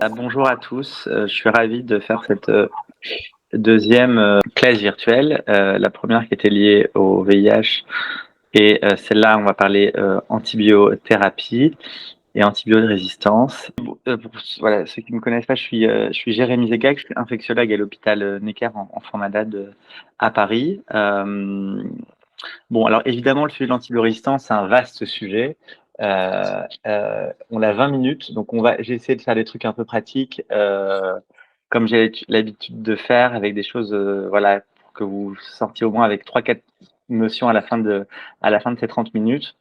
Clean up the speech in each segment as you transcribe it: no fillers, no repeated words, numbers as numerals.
Bonjour à tous, je suis ravi de faire cette deuxième classe virtuelle. La première qui était liée au VIH et celle-là, on va parler antibiothérapie et antibiorésistance. Voilà, ceux qui ne me connaissent pas, je suis Jérémy Zegag, je suis infectiologue à l'hôpital Necker en Formadad à Paris. Bon, alors évidemment, le sujet de l'antibiorésistance, c'est un vaste sujet. On a 20 minutes, donc j'ai essayé de faire des trucs un peu pratiques, comme j'ai l'habitude de faire, avec des choses, voilà, pour que vous sortiez au moins avec 3-4 notions à la fin de ces 30 minutes.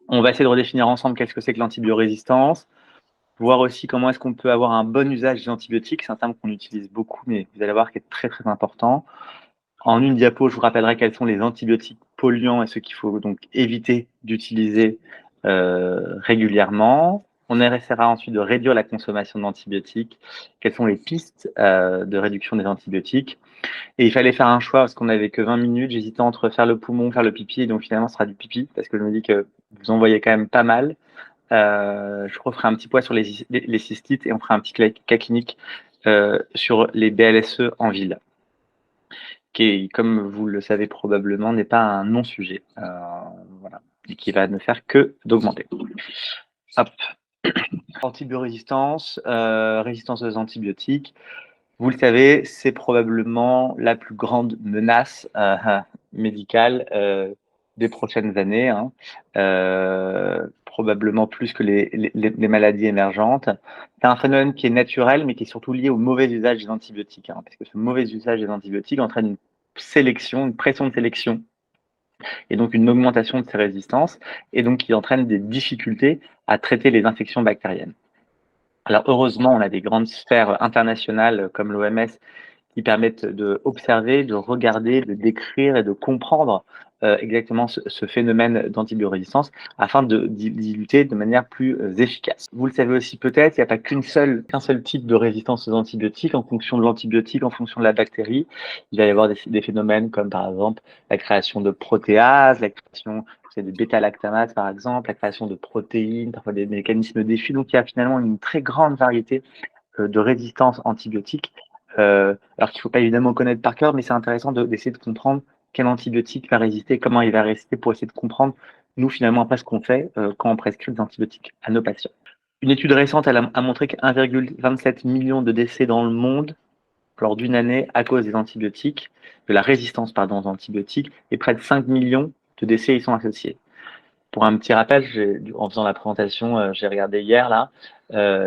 On va essayer de redéfinir ensemble qu'est-ce que c'est que l'antibiorésistance, voir aussi comment est-ce qu'on peut avoir un bon usage des antibiotiques. C'est un terme qu'on utilise beaucoup, mais vous allez voir qui est très très important. En une diapo, je vous rappellerai quels sont les antibiotiques polluants et ceux qu'il faut donc éviter d'utiliser régulièrement. On essaiera ensuite de réduire la consommation d'antibiotiques. Quelles sont les pistes de réduction des antibiotiques? Et il fallait faire un choix parce qu'on n'avait que 20 minutes. J'hésitais entre faire le poumon, faire le pipi. Et donc finalement, ce sera du pipi parce que je me dis que vous en voyez quand même pas mal. Je referai un petit point sur les cystites et on fera un petit cas clinique sur les BLSE en ville, qui, comme vous le savez probablement, n'est pas un non-sujet, voilà, et qui va ne faire que d'augmenter. Hop. Antibiorésistance, résistance aux antibiotiques. Vous le savez, c'est probablement la plus grande menace médicale des prochaines années, hein. Probablement plus que les maladies émergentes. C'est un phénomène qui est naturel, mais qui est surtout lié au mauvais usage des antibiotiques, hein, parce que ce mauvais usage des antibiotiques entraîne une sélection, une pression de sélection, et donc une augmentation de ces résistances, et donc qui entraîne des difficultés à traiter les infections bactériennes. Alors heureusement, on a des grandes sphères internationales comme l'OMS qui permettent d'observer, de regarder, de décrire et de comprendre exactement ce phénomène d'antibiorésistance afin d'y lutter de manière plus efficace. Vous le savez aussi peut-être, il n'y a pas qu'un seul type de résistance aux antibiotiques. En fonction de l'antibiotique, en fonction de la bactérie, il va y avoir des phénomènes comme par exemple la création de protéases, la création des bêta-lactamases par exemple, la création de protéines, parfois des mécanismes défis. Donc il y a finalement une très grande variété de résistance antibiotique, alors qu'il ne faut pas évidemment connaître par cœur, mais c'est intéressant d'essayer de comprendre quel antibiotique va résister, comment il va résister, pour essayer de comprendre, nous, finalement, après ce qu'on fait quand on prescrit des antibiotiques à nos patients. Une étude récente a montré que 1,27 million de décès dans le monde lors d'une année à cause des antibiotiques, de la résistance pardon, aux antibiotiques, et près de 5 millions de décès y sont associés. Pour un petit rappel, en faisant la présentation, j'ai regardé hier là,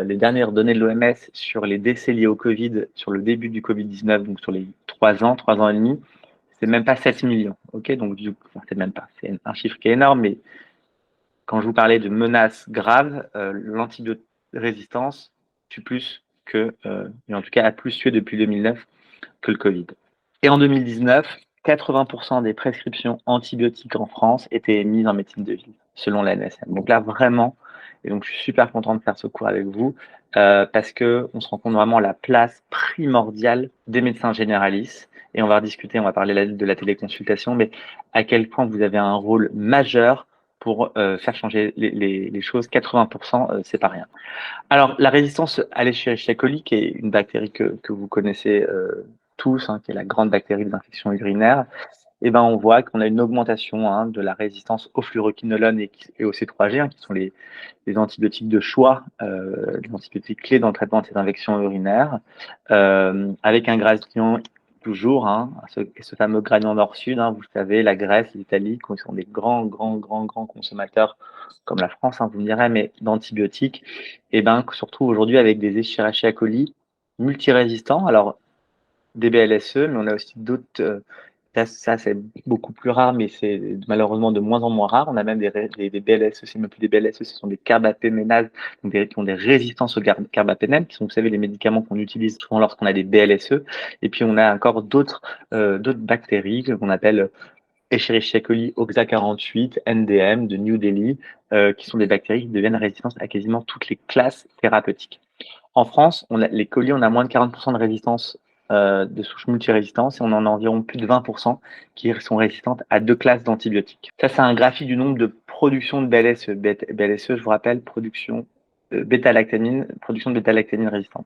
les dernières données de l'OMS sur les décès liés au Covid, sur le début du Covid-19, donc sur les 3 ans et demi, c'est même pas 7 millions. Ok, donc c'est même pas, c'est un chiffre qui est énorme, mais quand je vous parlais de menaces graves, l'antibiorésistance tue plus que, et en tout cas a plus tué depuis 2009 que le Covid. Et en 2019, 80% des prescriptions antibiotiques en France étaient émises en médecine de ville, selon l'ANSM. Donc là, vraiment, et donc je suis super content de faire ce cours avec vous, parce qu'on se rend compte vraiment la place primordiale des médecins généralistes. Et on va rediscuter, on va parler de la téléconsultation, mais à quel point vous avez un rôle majeur pour faire changer les choses. 80%, c'est pas rien. Alors, la résistance à l'Escherichia coli, qui est une bactérie que vous connaissez tous, hein, qui est la grande bactérie des infections urinaires, eh ben, on voit qu'on a une augmentation de la résistance au fluoroquinolone et au C3G, hein, qui sont les antibiotiques de choix, les antibiotiques clés dans le traitement de ces infections urinaires, avec un gradient toujours, ce fameux gradient nord-sud, vous savez, la Grèce, l'Italie, qui sont des grands consommateurs, comme la France, vous me direz, mais d'antibiotiques, et ben, surtout aujourd'hui avec des Escherichia coli multirésistants, alors des BLSE, mais on a aussi d'autres. Ça c'est beaucoup plus rare, mais c'est malheureusement de moins en moins rare. On a même des BLSE, c'est même plus des BLSE, ce sont des carbapénénases, donc qui ont des résistances au carbapénème, qui sont, vous savez, les médicaments qu'on utilise souvent lorsqu'on a des BLSE. Et puis on a encore d'autres bactéries qu'on appelle Escherichia coli OXA48, NDM de New Delhi, qui sont des bactéries qui deviennent résistantes à quasiment toutes les classes thérapeutiques. En France, les colis, on a moins de 40% de résistance de souches multirésistantes et on en a environ plus de 20% qui sont résistantes à 2 classes d'antibiotiques. Ça, c'est un graphique du nombre de production de BLSE. BLSE, je vous rappelle, production bêta-lactamine, production de bêta-lactamine résistante.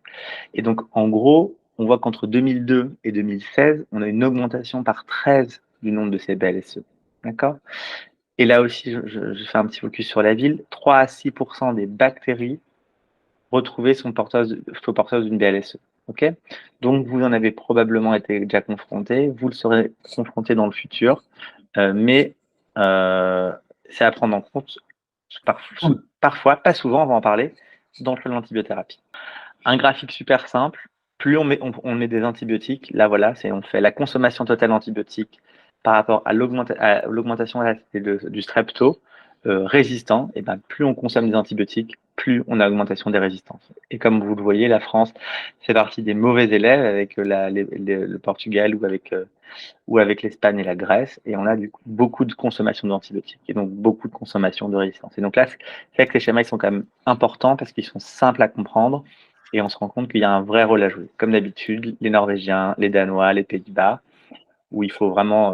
Et donc, en gros, on voit qu'entre 2002 et 2016, on a une augmentation par 13 du nombre de ces BLSE. D'accord? Et là aussi, je fais un petit focus sur la ville. 3 à 6% des bactéries retrouvées sont porteuses d'une BLSE. Ok? Donc, vous en avez probablement été déjà confronté. Vous le serez confronté dans le futur. Mais c'est à prendre en compte parfois, pas souvent, on va en parler, dans le choix de l'antibiothérapie. Un graphique super simple, plus on met des antibiotiques, là voilà, on fait la consommation totale d'antibiotiques par rapport à l'augmentation du strepto résistant, et ben plus on consomme des antibiotiques, plus on a augmentation des résistances. Et comme vous le voyez, la France fait partie des mauvais élèves avec le Portugal ou avec l'Espagne et la Grèce, et on a du coup beaucoup de consommation d'antibiotiques et donc beaucoup de consommation de résistance. Et donc là, c'est vrai que ces schémas ils sont quand même importants parce qu'ils sont simples à comprendre et on se rend compte qu'il y a un vrai rôle à jouer. Comme d'habitude, les Norvégiens, les Danois, les Pays-Bas, où il faut vraiment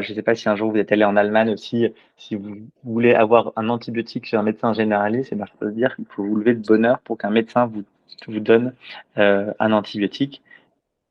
je ne sais pas si un jour vous êtes allé en Allemagne aussi, si vous voulez avoir un antibiotique chez un médecin généraliste, je peux dire qu'il faut vous lever de bonne heure pour qu'un médecin vous donne un antibiotique.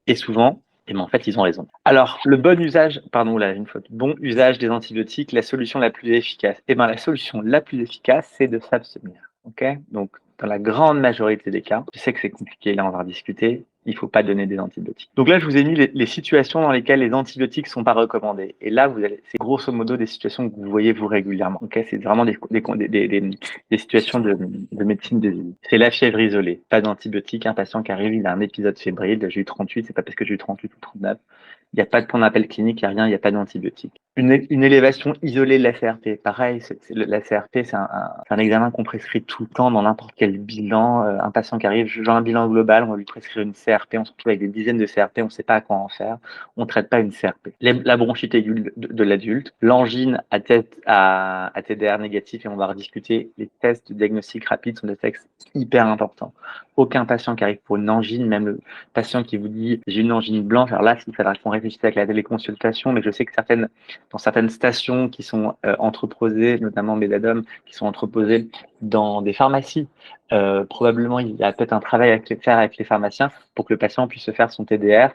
Et souvent, en fait, ils ont raison. Alors, le bon usage, pardon, là, une faute, bon usage des antibiotiques, la solution la plus efficace. La solution la plus efficace, c'est de s'abstenir. Ok? Donc, dans la grande majorité des cas, je sais que c'est compliqué, là, on va en discuter, il ne faut pas donner des antibiotiques. Donc là, je vous ai mis les situations dans lesquelles les antibiotiques ne sont pas recommandés. Et là, c'est grosso modo des situations que vous voyez vous régulièrement. Ok? C'est vraiment des situations de médecine de vie. C'est la fièvre isolée, pas d'antibiotiques. Un patient qui arrive, il a un épisode fébrile, j'ai eu 38, c'est pas parce que j'ai eu 38 ou 39. Il n'y a pas de point d'appel clinique, il n'y a rien, il n'y a pas d'antibiotiques. Une élévation isolée de la CRP, pareil, la CRP, c'est un examen qu'on prescrit tout le temps dans n'importe quel bilan. Un patient qui arrive, genre un bilan global, on va lui prescrire une CRP, on se retrouve avec des dizaines de CRP, on ne sait pas à quoi en faire, on ne traite pas une CRP. La bronchite aiguë de l'adulte, l'angine à TDR négatif, et on va rediscuter, les tests de diagnostic rapide sont des textes hyper importants. Aucun patient qui arrive pour une angine, même le patient qui vous dit j'ai une angine blanche, alors là, il faudra qu'on réfléchisse avec la téléconsultation, mais je sais que dans certaines stations qui sont entreposées, notamment Médadom, qui sont entreposées dans des pharmacies, probablement il y a peut-être un travail à faire avec les pharmaciens pour que le patient puisse se faire son TDR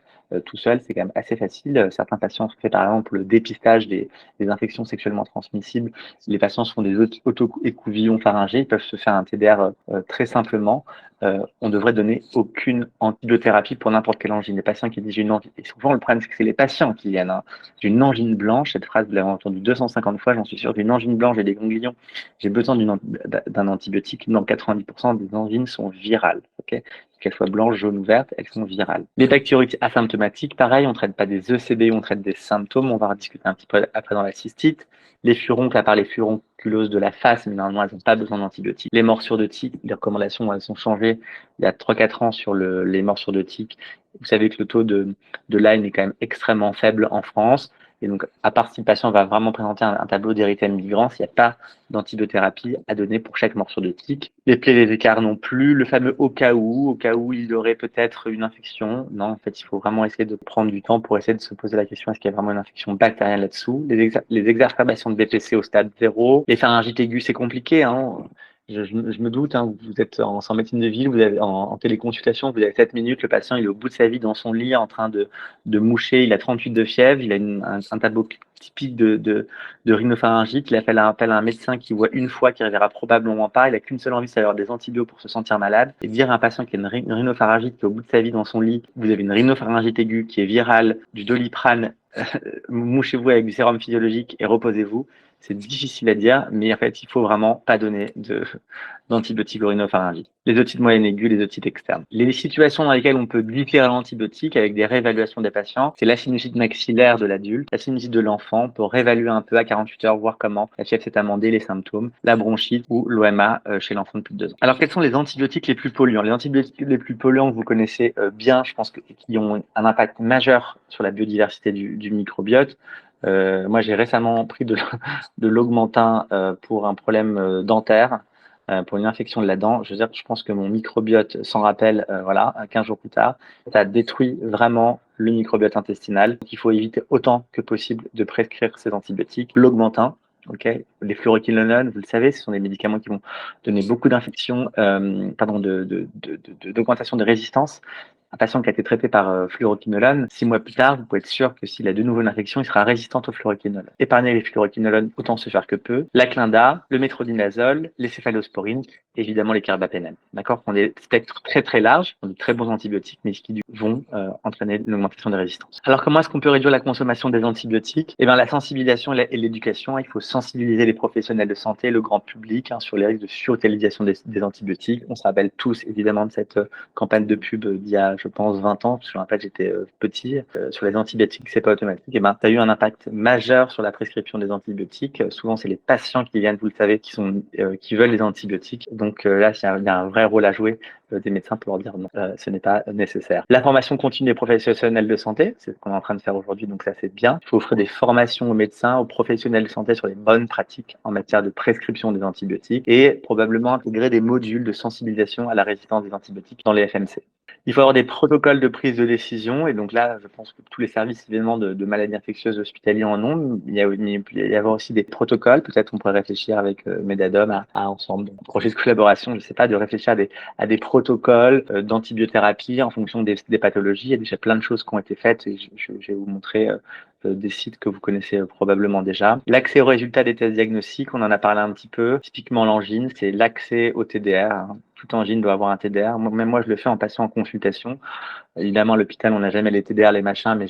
tout seul, c'est quand même assez facile. Certains patients se font par exemple le dépistage des infections sexuellement transmissibles. Les patients se font des auto-écouvillons pharyngés, ils peuvent se faire un TDR très simplement. On devrait donner aucune antibiothérapie pour n'importe quelle angine. Les patients qui disent j'ai une angine, et souvent le problème c'est que c'est les patients qui viennent. J'ai une angine blanche, cette phrase vous l'avez entendue 250 fois, j'en suis sûr. J'ai une angine blanche, j'ai des ganglions, j'ai besoin d'un antibiotique. Dans 90% des angines sont virales. Okay, qu'elles soient blanches, jaunes ou vertes, elles sont virales. Les bactérioses asymptomatiques, pareil, on ne traite pas des ECB, on traite des symptômes. On va rediscuter un petit peu après dans la cystite. Les furoncles, à part les furonculoses de la face, mais normalement, elles n'ont pas besoin d'antibiotiques. Les morsures de tiques, les recommandations, elles sont changées il y a 3-4 ans sur les morsures de tiques. Vous savez que le taux de Lyme est quand même extrêmement faible en France. Et donc, à part si le patient va vraiment présenter un tableau d'érythème migrant, s'il n'y a pas d'antibiothérapie à donner pour chaque morsure de tique. Les plaies, les écarts non plus. Le fameux au cas où il y aurait peut-être une infection. Non, en fait, il faut vraiment essayer de prendre du temps pour essayer de se poser la question, est-ce qu'il y a vraiment une infection bactérienne là-dessous? Les exacerbations de BPC au stade 0. Les pharyngites aiguës, c'est compliqué, hein. Je me doute, hein, vous êtes en médecine de ville, vous avez en téléconsultation, vous avez 7 minutes, le patient il est au bout de sa vie dans son lit en train de moucher, il a 38 de fièvre, il a un tableau typique de rhinopharyngite, il appelle un médecin qui voit une fois, qui ne reverra probablement pas, il n'a qu'une seule envie, c'est d'avoir des antibiotiques pour se sentir malade, et dire à un patient qui a une rhinopharyngite, qui est au bout de sa vie dans son lit, vous avez une rhinopharyngite aiguë qui est virale, du Doliprane, mouchez-vous avec du sérum physiologique et reposez-vous. C'est difficile à dire, mais en fait, il faut vraiment pas donner d'antibiotiques orinopharyngiques. Les otites moyennes aiguës, les otites externes. Les situations dans lesquelles on peut différer l'antibiotique avec des réévaluations des patients, c'est la sinusite maxillaire de l'adulte, la sinusite de l'enfant, on peut réévaluer un peu à 48 heures, voir comment la fièvre s'est amendée, les symptômes, la bronchite ou l'OMA chez l'enfant de plus de 2 ans. Alors, quels sont les antibiotiques les plus polluants? Les antibiotiques les plus polluants que vous connaissez bien, je pense qui ont un impact majeur sur la biodiversité du microbiote. Moi, j'ai récemment pris de l'augmentin pour un problème dentaire, pour une infection de la dent. Je veux dire, je pense que mon microbiote s'en rappelle, voilà, 15 jours plus tard. Ça détruit vraiment le microbiote intestinal. Donc, il faut éviter autant que possible de prescrire ces antibiotiques. L'augmentin, Ok, les fluoroquinolones, vous le savez, ce sont des médicaments qui vont donner beaucoup d'infections, d'augmentation de résistance. Un patient qui a été traité par fluoroquinolone, 6 mois plus tard, vous pouvez être sûr que s'il a de nouveau une infection, il sera résistant au fluoroquinolone. Épargner les fluoroquinolones, autant se faire que peu. La Clinda, le métronidazole, les céphalosporines, et évidemment les carbapénem. D'accord, qui ont des spectres très très larges, sont de très bons antibiotiques, mais qui vont entraîner une augmentation des résistances. Alors comment est-ce qu'on peut réduire la consommation des antibiotiques? Eh bien la sensibilisation et l'éducation, il faut sensibiliser les professionnels de santé, le grand public sur les risques de surutilisation des antibiotiques. On se rappelle tous évidemment de cette campagne de pub d'il y a, je pense, 20 ans, parce que je me rappelle, j'étais petit, sur les antibiotiques, c'est pas automatique. Et ben, ça a eu un impact majeur sur la prescription des antibiotiques. Souvent, c'est les patients qui viennent, vous le savez, qui veulent les antibiotiques. Donc là, il y a un vrai rôle à jouer des médecins pour leur dire non, ce n'est pas nécessaire. La formation continue des professionnels de santé, c'est ce qu'on est en train de faire aujourd'hui, donc ça c'est bien. Il faut offrir des formations aux médecins, aux professionnels de santé sur les bonnes pratiques en matière de prescription des antibiotiques et probablement intégrer des modules de sensibilisation à la résistance des antibiotiques dans les FMC. Il faut avoir des protocoles de prise de décision et donc là, je pense que tous les services évidemment de maladies infectieuses hospitaliers en ont. Il peut y avoir aussi des protocoles. Peut-être on pourrait réfléchir avec Medadom à ensemble, un projet de collaboration, je ne sais pas, de réfléchir à des protocoles d'antibiothérapie en fonction des pathologies. Il y a déjà plein de choses qui ont été faites et je vais vous montrer des sites que vous connaissez probablement déjà. L'accès aux résultats des tests diagnostiques, on en a parlé un petit peu. Typiquement l'angine, c'est l'accès au TDR. Hein. Toute angine doit avoir un TDR. Même moi, je le fais en passant en consultation. Évidemment, à l'hôpital, on n'a jamais les TDR, les machins, mais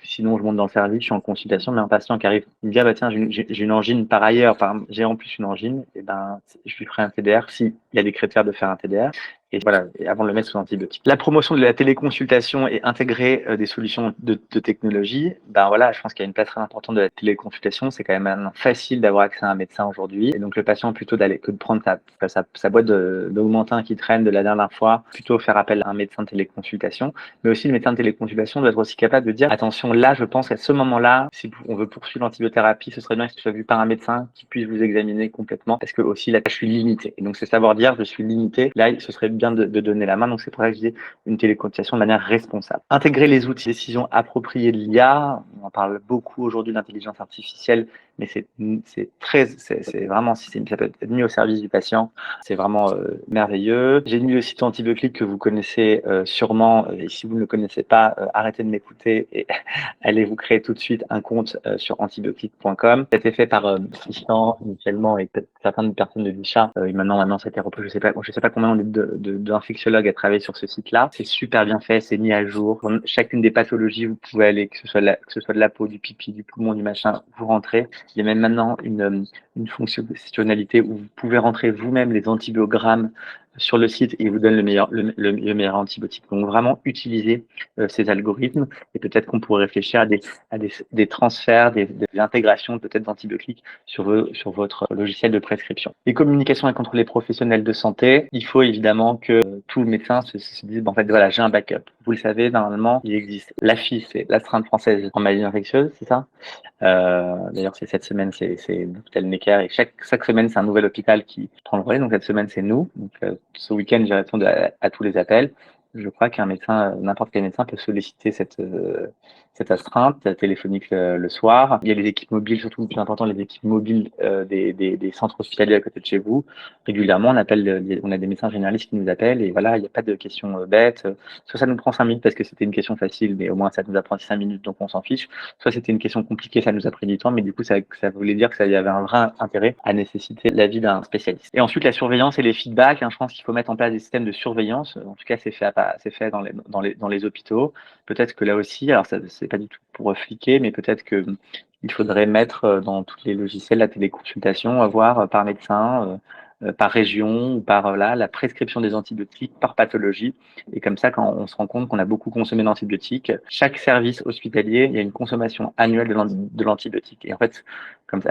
sinon, je monte dans le service, je suis en consultation, mais un patient qui arrive, il me dit, ah bah tiens, j'ai une angine par ailleurs, j'ai en plus une angine, et ben, je lui ferai un TDR s'il y a des critères de faire un TDR. Et voilà, et avant de le mettre sous antibiotique. La promotion de la téléconsultation et intégrer des solutions de technologie, ben voilà, je pense qu'il y a une place très importante de la téléconsultation. C'est quand même maintenant facile d'avoir accès à un médecin aujourd'hui. Et donc, le patient, plutôt que de prendre sa boîte d'Augmentin qui traîne de la dernière fois, plutôt faire appel à un médecin de téléconsultation. Mais aussi, le médecin de téléconsultation doit être aussi capable de dire, attention, là, je pense qu'à ce moment-là, si on veut poursuivre l'antibiothérapie, ce serait bien que ce soit vu par un médecin qui puisse vous examiner complètement, parce que aussi, là, je suis limité. Et donc, c'est savoir dire, je suis limité. Là, ce serait bien de donner la main. Donc, c'est pour ça que je dis une téléconsultation de manière responsable. Intégrer les outils de décision appropriés de l'IA. On en parle beaucoup aujourd'hui d'intelligence artificielle, mais c'est vraiment, si ça peut être mis au service du patient, c'est vraiment merveilleux. J'ai mis le site Antibiotics que vous connaissez sûrement. Et si vous ne le connaissez pas, arrêtez de m'écouter et allez vous créer tout de suite un compte sur antibiotics.com. Ça a été fait par Tristan initialement et peut-être certaines personnes de Vichat. Et maintenant, ça a été repris. Je sais pas combien d'infectiologues à travailler sur ce site-là. C'est super bien fait, c'est mis à jour. Pour chacune des pathologies, vous pouvez aller, que ce soit de la peau, du pipi, du poumon, du machin, vous rentrez. Il y a même maintenant une fonctionnalité où vous pouvez rentrer vous-même les antibiogrammes sur le site et il vous donne le meilleur antibiotique. Donc vraiment utiliser ces algorithmes et peut-être qu'on pourrait réfléchir à des transferts, des intégrations peut-être d'antibiotiques sur votre logiciel de prescription. Les communications entre les professionnels de santé, il faut évidemment que tout médecin se dise, en fait, voilà, j'ai un backup. Vous le savez, normalement, il existe l'AFI, c'est l'astreinte française en maladie infectieuse, c'est ça? D'ailleurs, cette semaine, c'est l'hôpital Necker et chaque semaine, c'est un nouvel hôpital qui prend le relais. Donc, cette semaine, c'est nous. Donc, ce week-end, j'ai répondu à tous les appels. Je crois qu'un médecin, n'importe quel médecin peut solliciter cette astreinte téléphonique le soir. Il y a les équipes mobiles, surtout le plus important, les équipes mobiles des centres hospitaliers à côté de chez vous. Régulièrement, on a des médecins généralistes qui nous appellent et voilà, il n'y a pas de questions bêtes. Soit ça nous prend 5 minutes parce que c'était une question facile, mais au moins ça nous a pris 5 minutes, donc on s'en fiche. Soit c'était une question compliquée, ça nous a pris du temps, mais du coup, ça voulait dire que ça y avait un vrai intérêt à nécessiter l'avis d'un spécialiste. Et ensuite, la surveillance et les feedbacks. Je pense qu'il faut mettre en place des systèmes de surveillance. En tout cas, c'est fait dans les hôpitaux. Peut-être que là aussi, alors ça, c'est pas du tout pour fliquer, mais peut-être que il faudrait mettre dans tous les logiciels la téléconsultation, avoir par médecin, par région ou par la prescription des antibiotiques par pathologie. Et comme ça, quand on se rend compte qu'on a beaucoup consommé d'antibiotiques, chaque service hospitalier, il y a une consommation annuelle de l'antibiotique. Et en fait, comme ça,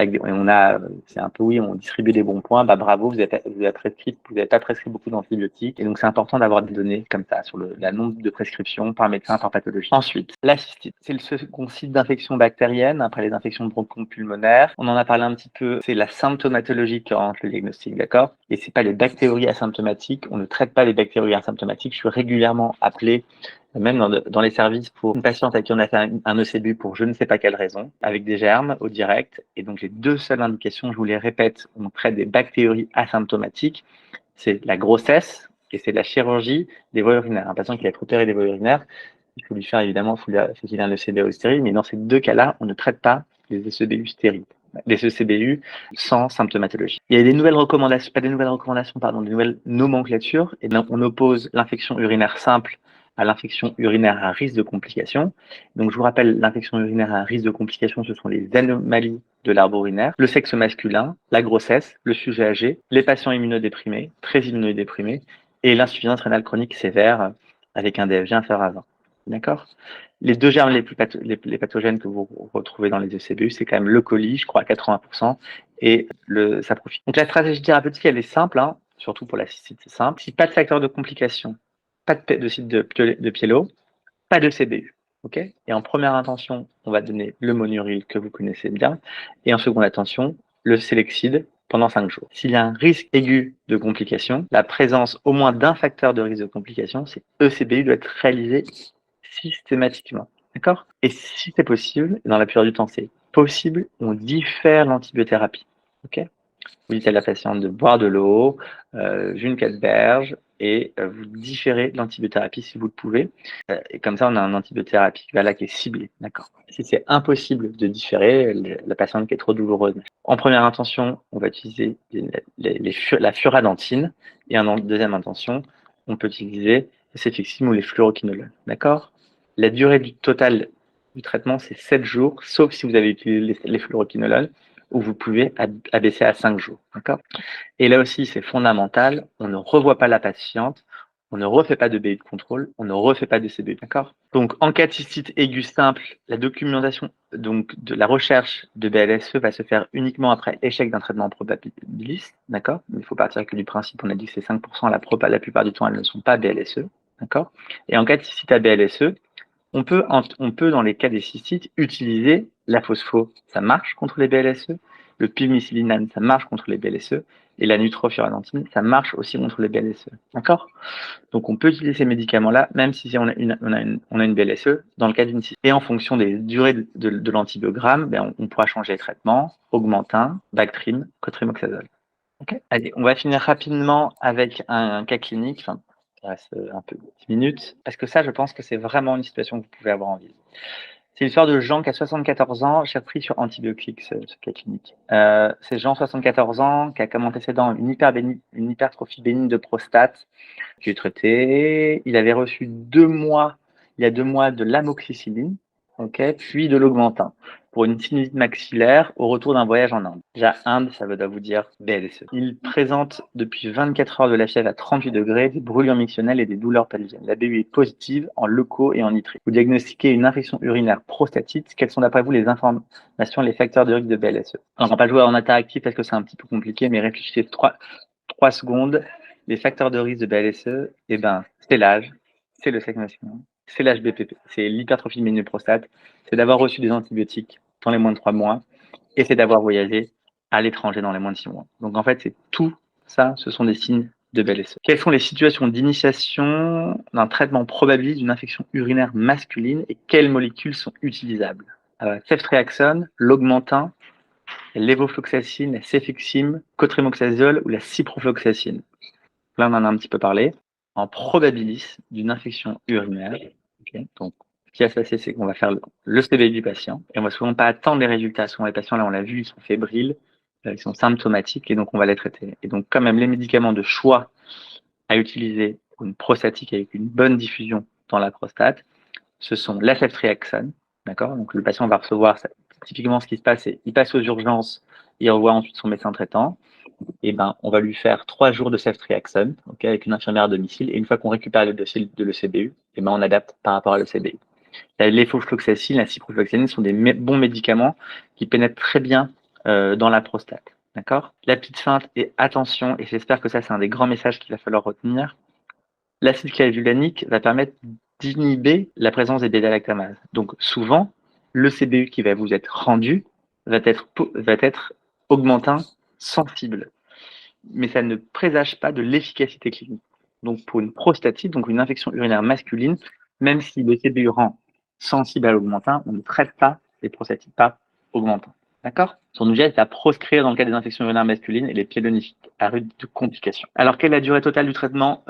c'est un peu oui, on distribue des bons points. Bah bravo, vous avez pas prescrit beaucoup d'antibiotiques. Et donc c'est important d'avoir des données comme ça sur le nombre de prescriptions par médecin, par pathologie. Ensuite, la cystite, c'est le second site d'infection bactérienne après les infections bronchopulmonaires. On en a parlé un petit peu. C'est la symptomatologie qui rentre le diagnostic, d'accord? et c'est pas les bactéries asymptomatiques. On ne traite pas les bactéries asymptomatiques. Je suis régulièrement appelé, même dans les services, pour une patiente à qui on a fait un ECBU pour je ne sais pas quelle raison, avec des germes au direct. Et donc, les deux seules indications, je vous les répète, on traite des bactéries asymptomatiques. C'est la grossesse et c'est la chirurgie des voies urinaires. Un patient qui a opéré des voies urinaires, il faut lui faire évidemment, il faut qu'il ait un ECBU stérile, mais dans ces deux cas-là, on ne traite pas les ECBU stériles, les ECBU sans symptomatologie. Il y a des nouvelles recommandations, pas des nouvelles recommandations, pardon, des nouvelles nomenclatures, et donc on oppose l'infection urinaire simple à l'infection urinaire à risque de complications. Donc je vous rappelle, l'infection urinaire à risque de complications, ce sont les anomalies de l'arbre urinaire, le sexe masculin, la grossesse, le sujet âgé, les patients immunodéprimés, très immunodéprimés, et l'insuffisance rénale chronique sévère avec un DFG inférieur à 20. D'accord? Les deux germes les pathogènes que vous retrouvez dans les ECBU, c'est quand même le coli, je crois à 80%, et le saprophile. Donc la stratégie thérapeutique, elle est simple, hein, surtout pour la cystite, c'est simple. Si pas de facteur de complication, pas de site de Piello, pas de CBU. Okay, et en première intention, on va donner le monuril que vous connaissez bien, et en seconde intention, le Selexide pendant 5 jours. S'il y a un risque aigu de complication, la présence au moins d'un facteur de risque de complication, c'est ECBU doit être réalisé systématiquement. D'accord? Et si c'est possible, dans la plupart du temps c'est possible, on diffère l'antibiothérapie. Ok? Vous dites à la patiente de boire de l'eau, une berges, et vous différez l'antibiothérapie si vous le pouvez. Et comme ça, on a un antibiothérapie là, qui est ciblé. D'accord. Si c'est impossible de différer, la patiente qui est trop douloureuse. En première intention, on va utiliser la furadentine, et en deuxième intention, on peut utiliser les céfixime ou les fluoroquinolones. D'accord? La durée totale du traitement, c'est 7 jours, sauf si vous avez utilisé les fluoroquinolones, où vous pouvez abaisser à 5 jours. D'accord? Et là aussi, c'est fondamental, on ne revoit pas la patiente, on ne refait pas de BI de contrôle, on ne refait pas de CBU. D'accord? Donc, en cas de cystite aiguë simple, la documentation donc, de la recherche de BLSE va se faire uniquement après échec d'un traitement probabiliste. D'accord? Il faut partir du principe, on a dit que c'est 5%, la plupart du temps, elles ne sont pas BLSE. D'accord? Et en cas de cystite à BLSE, on peut, dans les cas des cystites, utiliser la phospho, ça marche contre les BLSE, le pivmicillinane, ça marche contre les BLSE, et la nitrofuradentine, ça marche aussi contre les BLSE. D'accord? Donc on peut utiliser ces médicaments-là, même si on a une BLSE, dans le cas d'une cystite. Et en fonction des durées de l'antibiogramme, ben, on pourra changer les traitements, Augmentin, Bactrim, Cotrimoxazole. Okay. Allez, on va finir rapidement avec un cas clinique. Enfin, il reste un peu 10 minutes. Parce que ça, je pense que c'est vraiment une situation que vous pouvez avoir en ville. C'est l'histoire de Jean qui a 74 ans, qui a pris sur antibiotiques, ce cas clinique. C'est Jean, 74 ans, qui a comme antécédent une hypertrophie bénigne de prostate, qui est traité. Il avait reçu il y a 2 mois, de l'amoxicilline, okay, puis de l'Augmentin, pour une sinusite maxillaire au retour d'un voyage en Inde. Déjà, Inde, ça veut vous dire BLSE. Il présente depuis 24 heures de la fièvre à 38 degrés, des brûlures mictionnelles et des douleurs pelviennes. La BU est positive en leuco et en nitrite. Vous diagnostiquez une infection urinaire prostatite. Quelles sont d'après vous les informations, les facteurs de risque de BLSE? Alors, on va pas jouer en interactif parce que c'est un petit peu compliqué, mais réfléchissez 3 secondes. Les facteurs de risque de BLSE, eh ben, c'est l'âge, c'est le sexe masculin, c'est l'HBPP, c'est l'hypertrophie bénigne de prostate, c'est d'avoir reçu des antibiotiques dans les moins de 3 mois, et c'est d'avoir voyagé à l'étranger dans les moins de 6 mois. Donc en fait, c'est tout ça, ce sont des signes de BLSE. Quelles sont les situations d'initiation d'un traitement probabiliste d'une infection urinaire masculine et quelles molécules sont utilisables? Ceftriaxone, l'Augmentin, l'évofloxacine, la cefixime, cotrimoxazole ou la ciprofloxacine. Là, on en a un petit peu parlé. En probabilisme d'une infection urinaire, okay, donc ce qui va se passer, c'est qu'on va faire le CBI du patient et on va souvent pas attendre les résultats. Souvent, les patients, là, on l'a vu, ils sont fébriles, ils sont symptomatiques et donc on va les traiter. Et donc, quand même, les médicaments de choix à utiliser pour une prostatique avec une bonne diffusion dans la prostate, ce sont la ceftriaxone, d'accord? Donc, le patient va recevoir, typiquement, ce qui se passe, c'est qu'il passe aux urgences, il revoit ensuite son médecin traitant. Et ben, on va lui faire 3 jours de ceftriaxone, okay, avec une infirmière à domicile. Et une fois qu'on récupère le dossier de l'ECBU, et ben, on adapte par rapport à l'ECBU. L'effofloxacine, la ciprofloxacine sont des bons médicaments qui pénètrent très bien dans la prostate. D'accord? La petite feinte, et attention, et j'espère que ça, c'est un des grands messages qu'il va falloir retenir. L'acide clavulanique va permettre d'inhiber la présence des bêta-lactamases. Donc, souvent, l'ECBU qui va vous être rendu va être Augmentin sensible. mais ça ne présage pas de l'efficacité clinique. Donc, pour une prostatite, donc une infection urinaire masculine, même si le CBU rend sensible à l'augmentin, on ne traite pas les prostatites par augmentin. D'accord? Son objet est à proscrire dans le cas des infections urinaires masculines et les pyélonéphritiques à rude de complications. Alors, quelle est la durée totale du traitement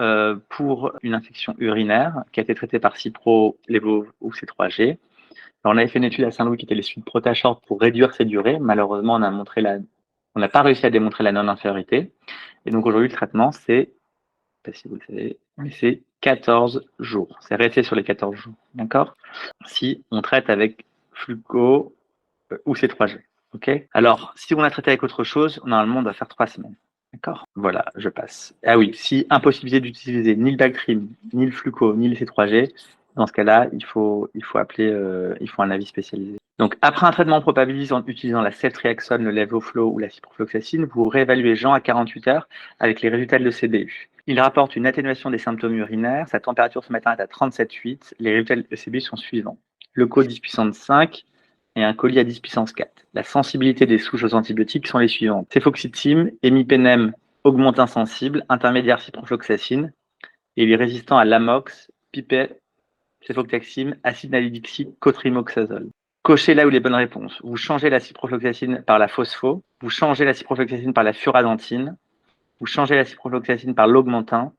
pour une infection urinaire qui a été traitée par Cipro, Levo ou C3G? Alors, on avait fait une étude à Saint-Louis qui était l'issue de Protashort pour réduire ces durées. Malheureusement, on n'a pas réussi à démontrer la non-infériorité. Et donc, aujourd'hui, le traitement, c'est, je sais pas si vous le savez, mais c'est 14 jours. C'est resté sur les 14 jours. D'accord? Si on traite avec Fluco ou C3G. OK? Alors, si on a traité avec autre chose, normalement, on doit faire 3 semaines. D'accord? Voilà, je passe. Ah oui, si impossibilité d'utiliser ni le Bactrim, ni le Fluco, ni le C3G, dans ce cas-là, il faut un avis spécialisé. Donc, après un traitement probabiliste en utilisant la ceftriaxone, le Levoflow ou la ciprofloxacine, vous réévaluez Jean à 48 heures avec les résultats de l'ECBU. Il rapporte une atténuation des symptômes urinaires. Sa température ce matin est à 37,8. Les résultats de l'ECBU sont suivants. Le co 10 puissance 5 et un colis à 10 puissance 4. La sensibilité des souches aux antibiotiques sont les suivantes. Cefoxitim, imipenem, augmentin sensible, intermédiaire ciprofloxacine, et il est résistant à l'amox, pipet, cefoctaxime, acide nalidixique, cotrimoxazole. Cochez là où les bonnes réponses. Vous changez la ciprofloxacine par la phospho, vous changez la ciprofloxacine par la furadentine, vous changez la ciprofloxacine par l'augmentin,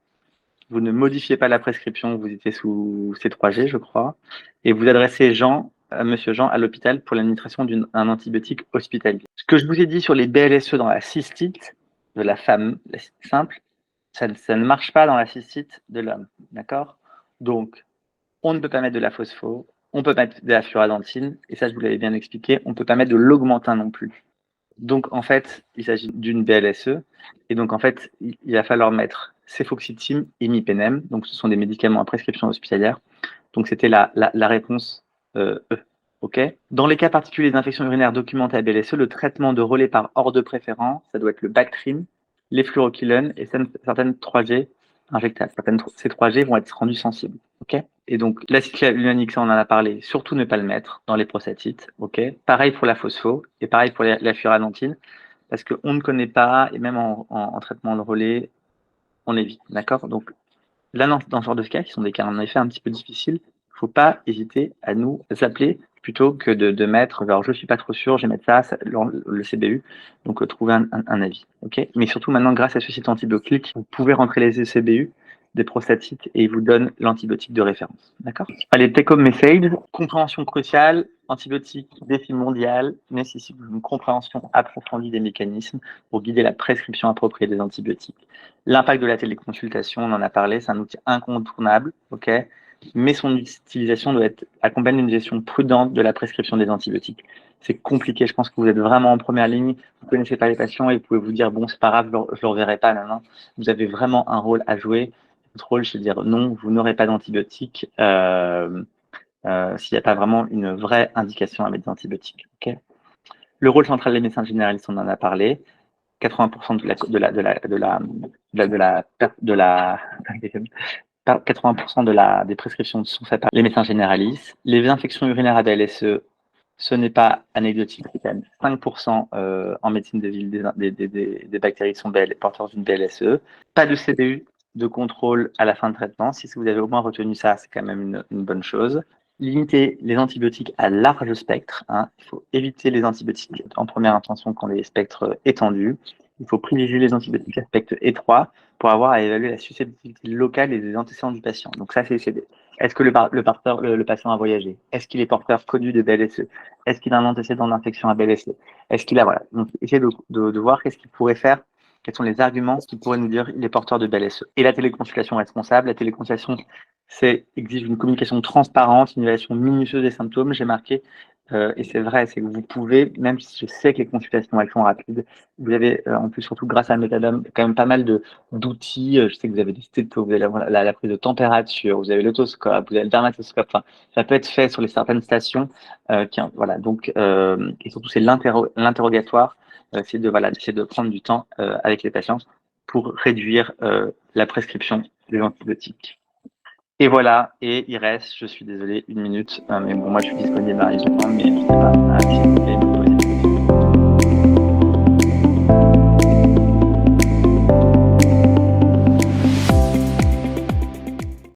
vous ne modifiez pas la prescription, vous étiez sous C3G, je crois, et vous adressez Monsieur Jean à l'hôpital pour l'administration d'un antibiotique hospitalier. Ce que je vous ai dit sur les BLSE dans la cystite de la femme simple, ça ne marche pas dans la cystite de l'homme, d'accord? Donc, on ne peut pas mettre de la phospho, on peut mettre de la furadentine, et ça, je vous l'avais bien expliqué, on ne peut pas mettre de l'augmentin non plus. Donc, en fait, il s'agit d'une BLSE, et donc, en fait, il va falloir mettre cefoxitim et imipenem, donc ce sont des médicaments à prescription hospitalière. Donc, c'était la réponse E. OK. Dans les cas particuliers d'infection urinaire documentée à BLSE, le traitement de relais par ordre de préférence, ça doit être le Bactrim, les fluoroquilones et certaines 3G injectables. Certaines C3G vont être rendues sensibles. OK. Et donc, l'acide hyaluronique, ça, on en a parlé, surtout ne pas le mettre dans les prostatites. OK. Pareil pour la phospho et pareil pour la furadentine, parce qu'on ne connaît pas, et même en traitement de relais, on évite. D'accord. Donc, là, dans ce genre de cas, qui sont des cas en effet un petit peu difficiles, il ne faut pas hésiter à nous appeler plutôt que de mettre, alors je ne suis pas trop sûr, je vais mettre ça le CBU, donc trouver un avis. OK. Mais surtout maintenant, grâce à ce site antibiotique, vous pouvez rentrer les CBU des prostatites et il vous donne l'antibiotique de référence. D'accord? Allez, take home message, compréhension cruciale, antibiotique, défi mondial, nécessite une compréhension approfondie des mécanismes pour guider la prescription appropriée des antibiotiques. L'impact de la téléconsultation, on en a parlé, c'est un outil incontournable, ok, mais son utilisation doit être accompagnée d'une gestion prudente de la prescription des antibiotiques. C'est compliqué, je pense que vous êtes vraiment en première ligne, vous ne connaissez pas les patients et vous pouvez vous dire, bon, c'est pas grave, je ne le reverrai pas, non. Vous avez vraiment un rôle à jouer. Votre rôle, c'est de dire non, vous n'aurez pas d'antibiotiques s'il n'y a pas vraiment une vraie indication à mettre des antibiotiques. Okay. Le rôle central des médecins généralistes, on en a parlé. 80% de des prescriptions sont faites par les médecins généralistes. Les infections urinaires à BLSE, ce n'est pas anecdotique, c'est quand même 5% en médecine de ville des bactéries qui sont porteurs d'une BLSE. Pas de CBU de contrôle à la fin de traitement. Si vous avez au moins retenu ça, c'est quand même une bonne chose. Limiter les antibiotiques à large spectre. Hein. Il faut éviter les antibiotiques en première intention quand les spectres étendus. Il faut privilégier les antibiotiques à spectre étroit pour avoir à évaluer la susceptibilité locale et des antécédents du patient. Donc ça, c'est est-ce que le patient a voyagé? Est-ce qu'il est porteur connu de BLSE? Est-ce qu'il a un antécédent d'infection à BLSE? Est-ce qu'il a, voilà. Donc, essayez de voir qu'est-ce qu'il pourrait faire, quels sont les arguments qui pourraient nous dire qu'il est porteur de BLSE. Et la téléconsultation responsable. La téléconsultation, exige une communication transparente, une évaluation minutieuse des symptômes. J'ai marqué, et c'est vrai, c'est que vous pouvez, même si je sais que les consultations, elles sont rapides, vous avez, en plus, surtout grâce à Métadome, quand même pas mal d'outils. Je sais que vous avez des stétos, vous avez la prise de température, vous avez l'autoscope, vous avez le dermatoscope. Enfin, ça peut être fait sur certaines stations. Voilà. Donc, et surtout, c'est l'interrogatoire. C'est d'essayer de prendre du temps avec les patients pour réduire la prescription des antibiotiques. Et voilà, et il reste, je suis désolé, 1 minute, mais bon, moi je suis disponible à mais je sais pas, si vous voulez me poser des questions.